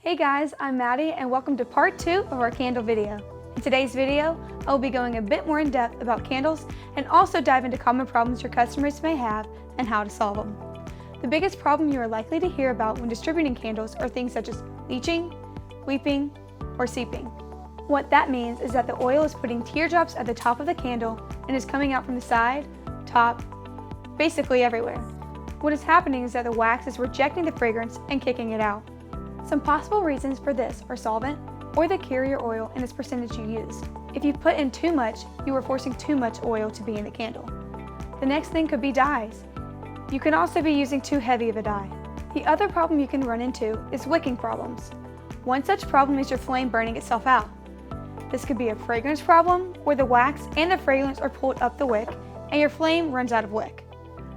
Hey guys, I'm Maddie and welcome to part 2 of our candle video. In today's video, I will be going a bit more in depth about candles and also dive into common problems your customers may have and how to solve them. The biggest problem you are likely to hear about when distributing candles are things such as leaching, weeping, or seeping. What that means is that the oil is putting teardrops at the top of the candle and is coming out from the side, top, basically everywhere. What is happening is that the wax is rejecting the fragrance and kicking it out. Some possible reasons for this are solvent or the carrier oil and its percentage you used. If you put in too much, you are forcing too much oil to be in the candle. The next thing could be dyes. You can also be using too heavy of a dye. The other problem you can run into is wicking problems. One such problem is your flame burning itself out. This could be a fragrance problem where the wax and the fragrance are pulled up the wick and your flame runs out of wick.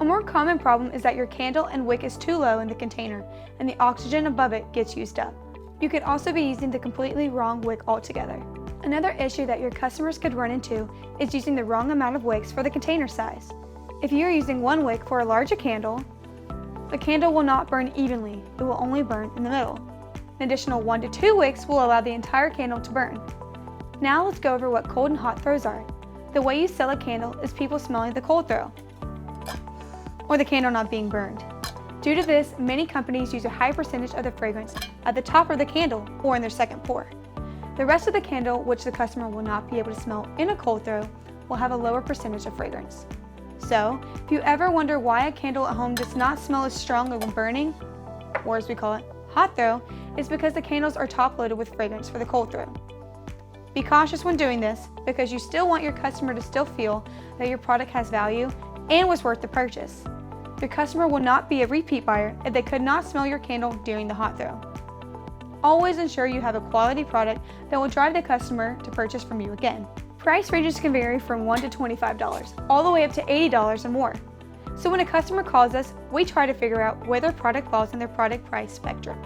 A more common problem is that your candle and wick is too low in the container and the oxygen above it gets used up. You could also be using the completely wrong wick altogether. Another issue that your customers could run into is using the wrong amount of wicks for the container size. If you are using one wick for a larger candle, the candle will not burn evenly, it will only burn in the middle. An additional 1 to 2 wicks will allow the entire candle to burn. Now let's go over what cold and hot throws are. The way you sell a candle is people smelling the cold throw, or the candle not being burned. Due to this, many companies use a high percentage of the fragrance at the top of the candle or in their second pour. The rest of the candle, which the customer will not be able to smell in a cold throw, will have a lower percentage of fragrance. So, if you ever wonder why a candle at home does not smell as strongly when burning, or as we call it, hot throw, it's because the candles are top loaded with fragrance for the cold throw. Be cautious when doing this because you still want your customer to still feel that your product has value and was worth the purchase. Your customer will not be a repeat buyer if they could not smell your candle during the hot throw. Always ensure you have a quality product that will drive the customer to purchase from you again. Price ranges can vary from $1 to $25, all the way up to $80 or more. So when a customer calls us, we try to figure out where their product falls in their product price spectrum.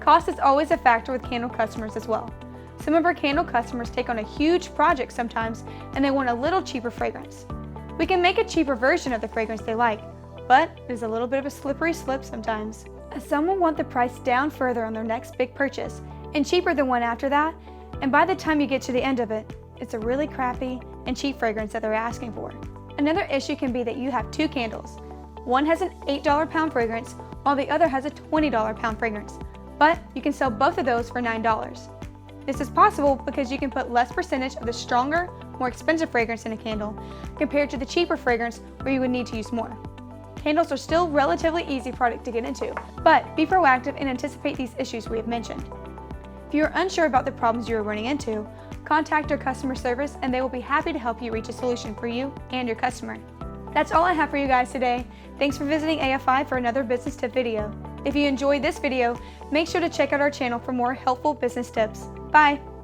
Cost is always a factor with candle customers as well. Some of our candle customers take on a huge project sometimes and they want a little cheaper fragrance. We can make a cheaper version of the fragrance they like, but it is a little bit of a slippery slope sometimes. Some will want the price down further on their next big purchase and cheaper than one after that, and by the time you get to the end of it, it's a really crappy and cheap fragrance that they're asking for. Another issue can be that you have two candles. One has an $8 pound fragrance while the other has a $20 pound fragrance, but you can sell both of those for $9. This is possible because you can put less percentage of the stronger, more expensive fragrance in a candle compared to the cheaper fragrance where you would need to use more. Candles are still a relatively easy product to get into, but be proactive and anticipate these issues we have mentioned. If you are unsure about the problems you are running into, contact our customer service and they will be happy to help you reach a solution for you and your customer. That's all I have for you guys today. Thanks for visiting AFI for another business tip video. If you enjoyed this video, make sure to check out our channel for more helpful business tips. Bye!